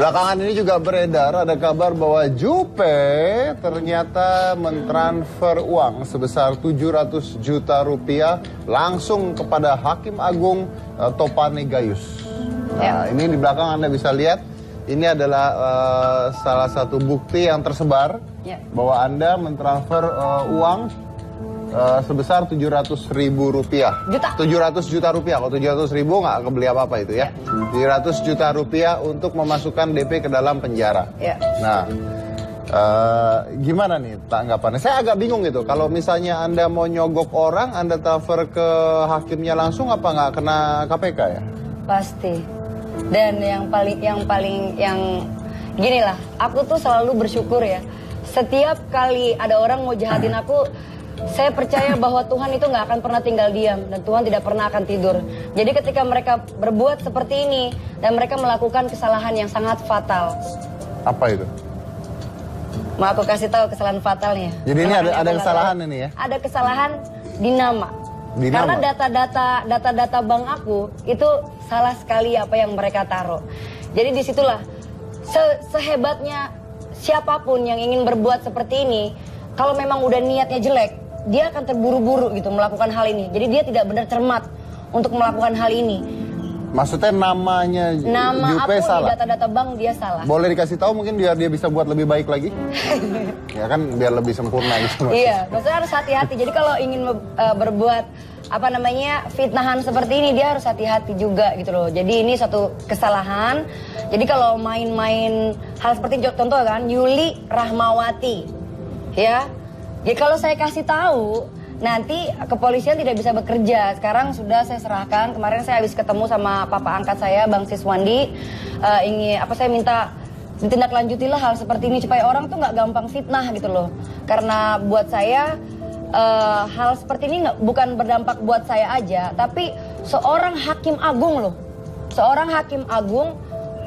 Belakangan ini juga beredar ada kabar bahwa Juppe ternyata mentransfer uang sebesar 700 juta rupiah langsung kepada Hakim Agung Topane Gayus. Nah, ini di belakang Anda bisa lihat, ini adalah salah satu bukti yang tersebar bahwa Anda mentransfer uang sebesar 700.000 rupiah. 700 juta rupiah. Kalau 700.000 nggak kebeli apa-apa itu ya. 700 juta rupiah untuk memasukkan DP ke dalam penjara. Nah, gimana nih tanggapannya? Saya agak bingung gitu. Kalau misalnya Anda mau nyogok orang, Anda transfer ke hakimnya langsung, apa nggak kena KPK ya? Pasti. Dan yang gini lah, aku tuh selalu bersyukur ya. Setiap kali ada orang mau jahatin aku, saya percaya bahwa Tuhan itu nggak akan pernah tinggal diam dan Tuhan tidak pernah akan tidur. Jadi ketika mereka berbuat seperti ini dan mereka melakukan kesalahan yang sangat fatal. Apa itu? Mau aku kasih tahu kesalahan fatalnya. Jadi ini ada kesalahan ini ya? Ada kesalahan di nama. Karena data-data bank aku itu salah sekali apa yang mereka taruh. Jadi disitulah sehebatnya siapapun yang ingin berbuat seperti ini, kalau memang udah niatnya jelek, dia akan terburu-buru gitu melakukan hal ini. Jadi dia tidak benar cermat untuk melakukan hal ini. Maksudnya namanya Juppe salah? Di data-data bank dia salah. Boleh dikasih tahu mungkin biar dia bisa buat lebih baik lagi? Ya kan biar lebih sempurna gitu. Iya, maksudnya harus hati-hati. Jadi kalau ingin berbuat fitnahan seperti ini, dia harus hati-hati juga gitu loh. Jadi ini satu kesalahan. Jadi kalau main-main hal seperti contoh kan, Yuli Rahmawati, ya. Jadi kalau saya kasih tahu, nanti kepolisian tidak bisa bekerja. Sekarang sudah saya serahkan. Kemarin saya habis ketemu sama papa angkat saya, Bang Siswandi. Saya minta ditindaklanjutilah hal seperti ini supaya orang tuh nggak gampang fitnah gitu loh. Karena buat saya hal seperti ini bukan berdampak buat saya aja, tapi seorang hakim agung loh. Seorang hakim agung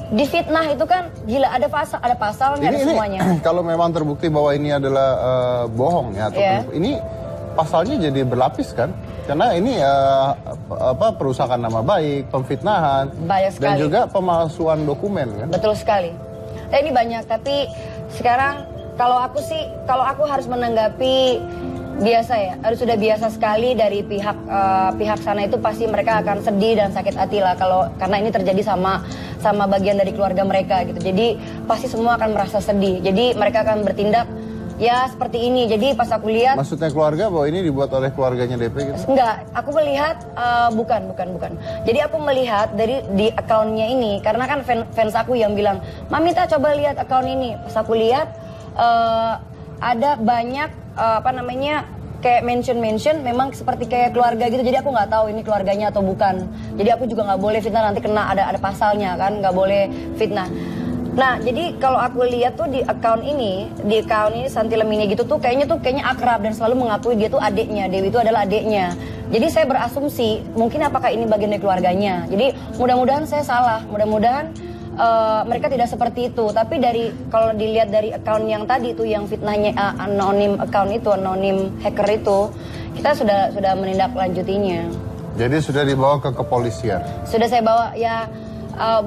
difitnah itu kan gila, ada pasalnya, ada semuanya. Kalau memang terbukti bahwa ini adalah bohong ya, atau ini pasalnya jadi berlapis kan? Karena ini perusakan nama baik, pemfitnahan, dan juga pemalsuan dokumen kan? Betul sekali. Ini banyak, tapi sekarang kalau aku harus menanggapi biasa ya, harus sudah biasa sekali dari pihak sana itu pasti mereka akan sedih dan sakit hati lah karena ini terjadi sama bagian dari keluarga mereka gitu. Jadi pasti semua akan merasa sedih. Jadi mereka akan bertindak ya seperti ini. Jadi pas aku lihat, maksudnya keluarga bahwa ini dibuat oleh keluarganya DP gitu? Enggak, aku melihat bukan. Jadi aku melihat di akunnya ini, karena kan fans aku yang bilang, "Mami tak coba lihat akun ini." Pas aku lihat ada banyak kayak mention memang seperti kayak keluarga gitu. Jadi aku nggak tahu ini keluarganya atau bukan. Jadi aku juga nggak boleh fitnah, nanti kena ada pasalnya kan, nggak boleh fitnah. Nah, jadi kalau aku lihat tuh di account ini Santi Lemini gitu tuh kayaknya akrab dan selalu mengakui dia tuh adiknya, Dewi itu adalah adiknya. Jadi saya berasumsi mungkin apakah ini bagian dari keluarganya. Jadi mudah-mudahan saya salah, mudah-mudahan mereka tidak seperti itu. Tapi kalau dilihat dari account yang tadi itu yang fitnahnya anonim account itu, anonim hacker itu, kita sudah menindaklanjutinya. Jadi sudah dibawa ke kepolisian? Sudah saya bawa ya.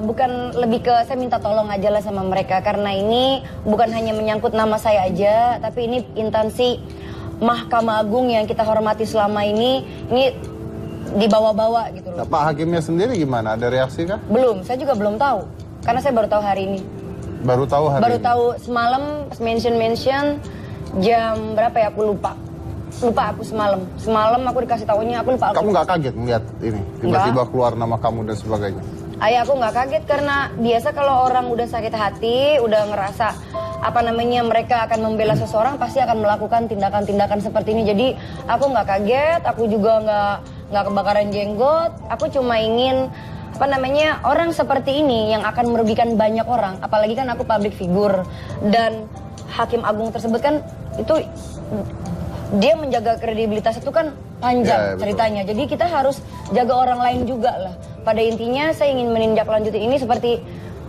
Bukan lebih ke saya minta tolong aja lah sama mereka, karena ini bukan hanya menyangkut nama saya aja, tapi ini instansi Mahkamah Agung yang kita hormati selama ini dibawa-bawa gitu loh. Pak hakimnya sendiri gimana? Ada reaksi kah? Belum, saya juga belum tahu, karena saya baru tahu hari ini. Baru tahu semalam mention jam berapa ya, aku lupa aku semalam aku dikasih tahunya, aku lupa. Kamu nggak kaget melihat ini tiba-tiba keluar nama kamu dan sebagainya? Ayah, aku nggak kaget karena biasa kalau orang udah sakit hati, udah ngerasa mereka akan membela seseorang, pasti akan melakukan tindakan-tindakan seperti ini. Jadi aku nggak kaget, aku juga nggak kebakaran jenggot. Aku cuma ingin orang seperti ini yang akan merugikan banyak orang. Apalagi kan aku public figure dan hakim agung tersebut kan itu dia menjaga kredibilitas itu kan panjang ceritanya. Jadi kita harus jaga orang lain juga lah. Pada intinya saya ingin menindaklanjuti ini seperti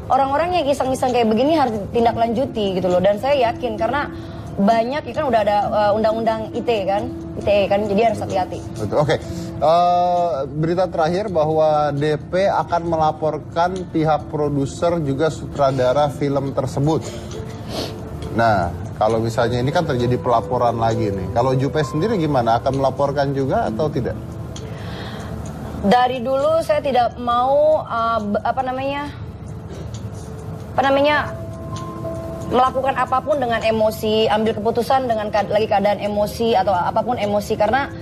orang-orang yang iseng-iseng kayak begini harus ditindaklanjuti gitu loh. Dan saya yakin karena banyak kan udah ada undang-undang ITE kan, jadi harus hati-hati. Oke. Berita terakhir bahwa DP akan melaporkan pihak produser juga sutradara film tersebut. Nah, kalau misalnya ini kan terjadi pelaporan lagi nih. Kalau Jupe sendiri gimana? Akan melaporkan juga atau tidak? Dari dulu saya tidak mau melakukan apapun dengan emosi, ambil keputusan dengan lagi keadaan emosi atau apapun emosi, karena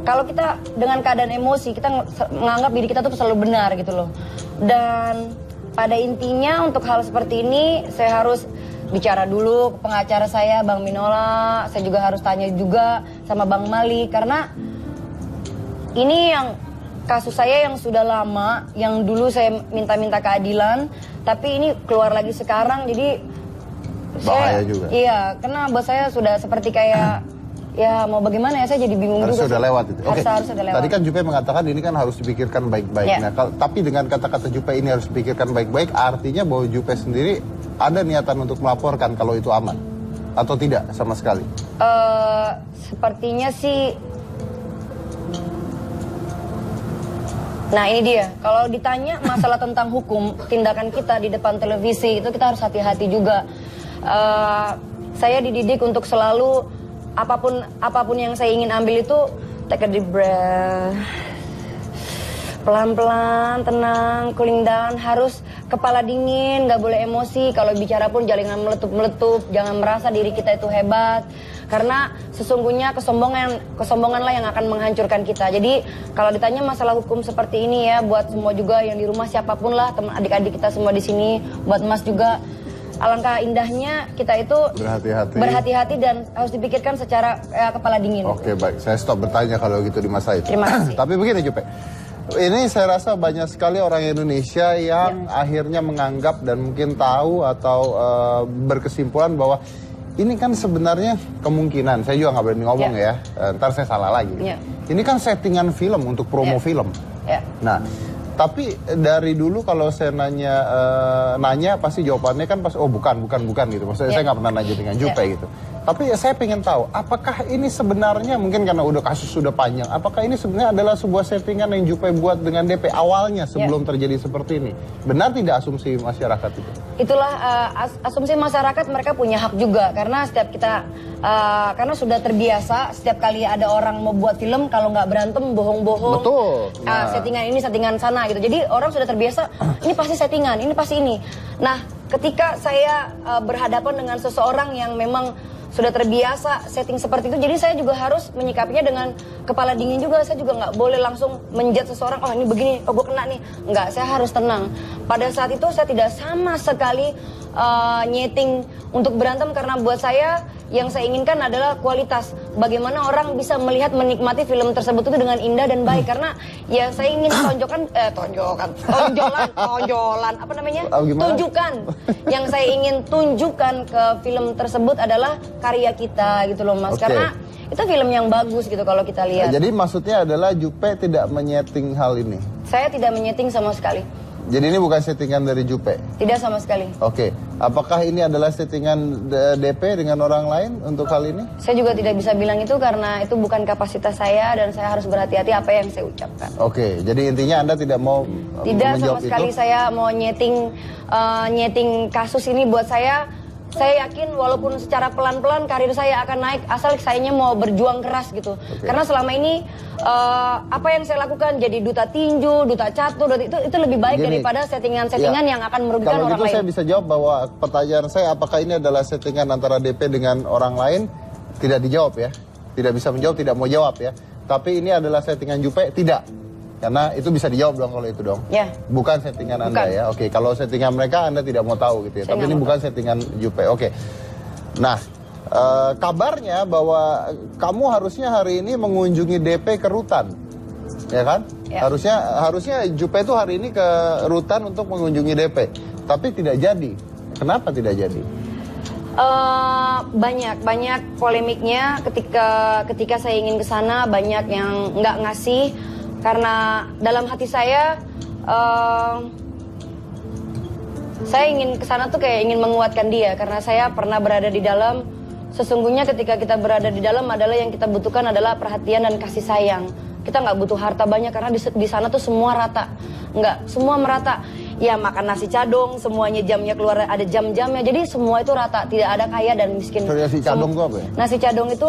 kalau kita dengan keadaan emosi, kita menganggap diri kita tuh selalu benar gitu loh. Dan pada intinya untuk hal seperti ini, saya harus bicara dulu ke pengacara saya, Bang Minola. Saya juga harus tanya juga sama Bang Mali. Karena ini yang kasus saya yang sudah lama, yang dulu saya minta-minta keadilan. Tapi ini keluar lagi sekarang, jadi bahaya juga. Iya, karena buat saya sudah seperti kayak... Ya mau bagaimana ya, saya jadi bingung harus juga. Sudah lewat itu. Oke. Harus sudah lewat. Tadi kan Jupe mengatakan ini kan harus dipikirkan baik-baik. Yeah. Nah, tapi dengan kata-kata Jupe ini harus dipikirkan baik-baik, artinya bahwa Jupe sendiri ada niatan untuk melaporkan kalau itu aman atau tidak sama sekali? Sepertinya sih. Nah ini dia, kalau ditanya masalah tentang hukum, tindakan kita di depan televisi itu kita harus hati-hati juga. Saya dididik untuk selalu apapun yang saya ingin ambil itu take a deep breath, pelan-pelan, tenang, cooling down, harus kepala dingin, nggak boleh emosi. Kalau bicara pun jangan meletup-meletup, jangan merasa diri kita itu hebat, karena sesungguhnya kesombonganlah yang akan menghancurkan kita. Jadi kalau ditanya masalah hukum seperti ini ya, buat semua juga yang di rumah, siapapun lah, teman adik-adik kita semua di sini, buat Mas juga. Alangkah indahnya kita itu berhati-hati dan harus dipikirkan secara kepala dingin. Oke, baik. Saya stop bertanya kalau gitu di masa itu. Terima kasih. Tapi begini Jupe, ini saya rasa banyak sekali orang Indonesia yang akhirnya menganggap dan mungkin tahu atau berkesimpulan bahwa ini kan sebenarnya kemungkinan, saya juga nggak berani ngomong ya, ntar saya salah lagi. Ini kan settingan film untuk promo film. Nah, tapi dari dulu kalau saya nanya pasti jawabannya kan pas bukan gitu. Maksudnya saya nggak pernah nanya dengan Jupe gitu. Tapi saya pengen tahu, apakah ini sebenarnya mungkin karena kasus sudah panjang, apakah ini sebenarnya adalah sebuah settingan yang Jupe buat dengan DP awalnya sebelum terjadi seperti ini? Benar tidak asumsi masyarakat itu? Itulah asumsi masyarakat, mereka punya hak juga karena setiap kita karena sudah terbiasa setiap kali ada orang mau buat film kalau nggak berantem bohong-bohong. Betul. Settingan ini, settingan sana gitu. Jadi orang sudah terbiasa ini pasti settingan, ini pasti ini. Nah, ketika saya berhadapan dengan seseorang yang memang sudah terbiasa setting seperti itu, jadi saya juga harus menyikapinya dengan kepala dingin juga. Saya juga nggak boleh langsung menjudge seseorang, oh ini begini, oh gue kena nih. Nggak, saya harus tenang. Pada saat itu saya tidak sama sekali nyeting untuk berantem, karena buat saya yang saya inginkan adalah kualitas. Bagaimana orang bisa melihat, menikmati film tersebut itu dengan indah dan baik. Karena ya saya ingin tonjolan, apa namanya? Tunjukkan. Yang saya ingin tunjukkan ke film tersebut adalah karya kita gitu loh Mas. Karena itu film yang bagus gitu kalau kita lihat. Jadi maksudnya adalah Jupe tidak menyeting hal ini? Saya tidak menyeting sama sekali. Jadi ini bukan settingan dari Jupe? Tidak sama sekali. Oke. Apakah ini adalah settingan DP dengan orang lain untuk hal ini? Saya juga tidak bisa bilang itu karena itu bukan kapasitas saya dan saya harus berhati-hati apa yang saya ucapkan. Oke. Jadi intinya Anda tidak mau tidak sama sekali itu? Saya mau nyeting kasus ini. Buat saya yakin walaupun secara pelan-pelan karir saya akan naik asal sayanya mau berjuang keras gitu. Karena selama ini apa yang saya lakukan jadi duta tinju, duta catur, itu lebih baik daripada settingan-settingan yang akan merugikan orang lain. Kalau gitu saya bisa jawab bahwa pertanyaan saya apakah ini adalah settingan antara DP dengan orang lain, tidak dijawab ya. Tidak bisa menjawab, tidak mau jawab ya. Tapi ini adalah settingan Jupe, tidak. Karena itu bisa dijawab dong kalau itu dong. Bukan settingan Anda ya. Oke, kalau settingan mereka Anda tidak mau tahu gitu ya. Tapi ini bukan settingan Jupe. Oke. Nah, kabarnya bahwa kamu harusnya hari ini mengunjungi DP ke Rutan. Ya kan? Harusnya Jupe itu hari ini ke Rutan untuk mengunjungi DP. Tapi tidak jadi. Kenapa tidak jadi? Banyak polemiknya ketika saya ingin ke sana, banyak yang nggak ngasih. Karena dalam hati saya ingin kesana tuh kayak ingin menguatkan dia. Karena saya pernah berada di dalam. Sesungguhnya ketika kita berada di dalam adalah yang kita butuhkan adalah perhatian dan kasih sayang. kita nggak butuh harta banyak karena di sana tuh semua rata, nggak semua merata. Ya makan nasi cadong, semuanya jamnya keluar ada jam-jamnya, jadi semua itu rata, tidak ada kaya dan miskin. Nasi cadong itu apa ya? Nasi cadong itu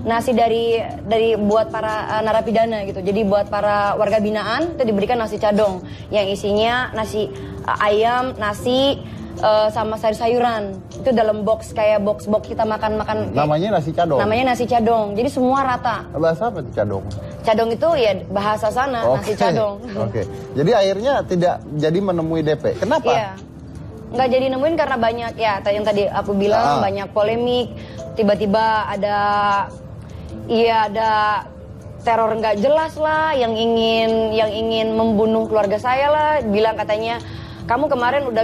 nasi dari buat para narapidana gitu. Jadi buat para warga binaan itu diberikan nasi cadong yang isinya nasi ayam, nasi sama sayur-sayuran. Itu dalam box kayak box kita makan. Namanya nasi cadong. Namanya nasi cadong. Jadi semua rata. Bahasa apa itu cadong? Cadong itu ya bahasa sana, nasi cadong. Oke. Jadi akhirnya tidak jadi menemui DP. Kenapa? Iya. Nggak jadi nemuin karena banyak ya yang tadi aku bilang banyak polemik. Tiba-tiba ada teror nggak jelas lah yang ingin membunuh keluarga saya lah. Bilang katanya, kamu kemarin udah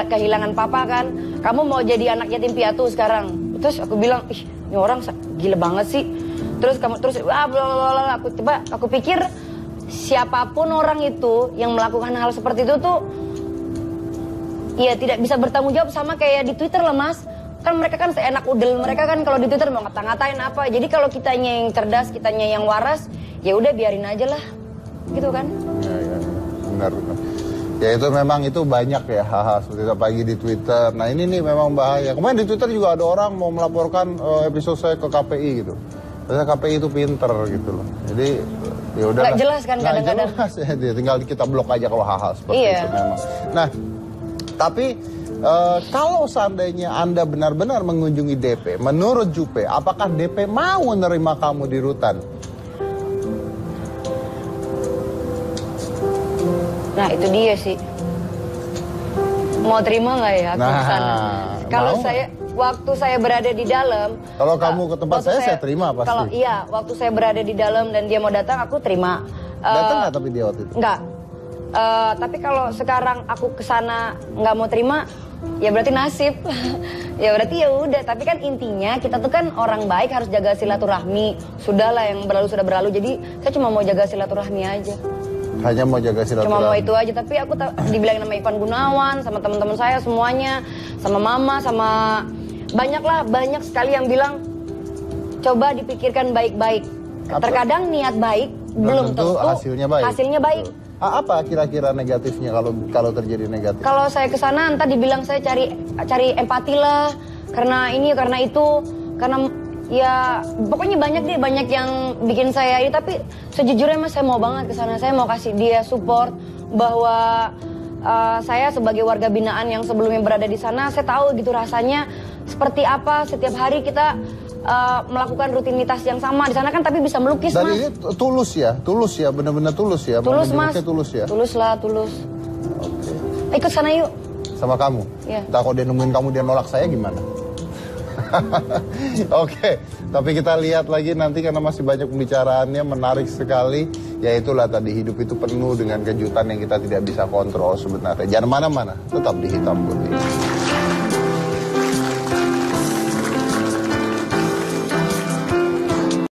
kehilangan papa kan? Kamu mau jadi anak yatim piatu sekarang? Terus aku bilang, ih, ini orang gila banget sih. Terus aku pikir siapapun orang itu yang melakukan hal seperti itu tuh, ya tidak bisa bertanggung jawab, sama kayak di Twitter lah Mas. Kan mereka kan seenak udel mereka kan kalau di Twitter mau ngata-ngatain apa. Jadi kalau kitanya yang cerdas, kitanya yang waras, ya udah biarin aja lah, gitu kan? Ya, benar. Ya itu memang itu banyak ya hal-hal seperti itu pagi di Twitter. Nah ini nih memang bahaya. Kemarin di Twitter juga ada orang mau melaporkan episode saya ke KPI gitu. Ternyata KPI itu pinter gitu loh. Jadi ya udah. Nggak jelas kan kadang-kadang. Jelas ya, tinggal kita blok aja kalau hal-hal seperti itu memang. Nah tapi kalau seandainya Anda benar-benar mengunjungi DP, menurut Jupe, apakah DP mau menerima kamu di rutan? Nah itu dia sih, mau terima nggak ya aku kesana? Kalau waktu saya berada di dalam, kalau kamu ke tempat saya terima pasti. Kalau iya, waktu saya berada di dalam dan dia mau datang, aku terima. Datang nggak tapi dia waktu itu? Nggak. Tapi kalau sekarang aku kesana nggak mau terima, ya berarti nasib. Ya berarti ya udah. Tapi kan intinya kita tuh kan orang baik, harus jaga silaturahmi. Sudahlah yang berlalu sudah berlalu. Jadi saya cuma mau jaga silaturahmi aja. Hanya mau jaga silaturahmi. Cuma mau itu aja, tapi aku dibilangin sama Ivan Gunawan, sama teman-teman saya semuanya, sama mama, sama banyak sekali yang bilang coba dipikirkan baik-baik. Terkadang niat baik belum tentu hasilnya baik. Apa kira-kira negatifnya kalau terjadi negatif? Kalau saya kesana entah dibilang saya cari empati lah, karena ini karena itu, karena ya pokoknya banyak yang bikin saya ini. Tapi sejujurnya Mas, saya mau banget ke sana. Saya mau kasih dia support bahwa saya sebagai warga binaan yang sebelumnya berada di sana, saya tahu gitu rasanya seperti apa setiap hari kita melakukan rutinitas yang sama di sana kan, tapi bisa melukis. Dan Mas, ini tulus ya, benar-benar tulus ya. Tulus Mas, tulus ya. Tulus lah, tulus. Oke. Ikut sana yuk. Sama kamu? Iya. Entah kalau dia nemuin kamu dia nolak saya gimana? Oke, tapi kita lihat lagi nanti karena masih banyak pembicaraannya, menarik sekali. Ya itulah tadi, hidup itu penuh dengan kejutan yang kita tidak bisa kontrol sebenarnya. Jangan mana-mana, tetap di Hitam Putih.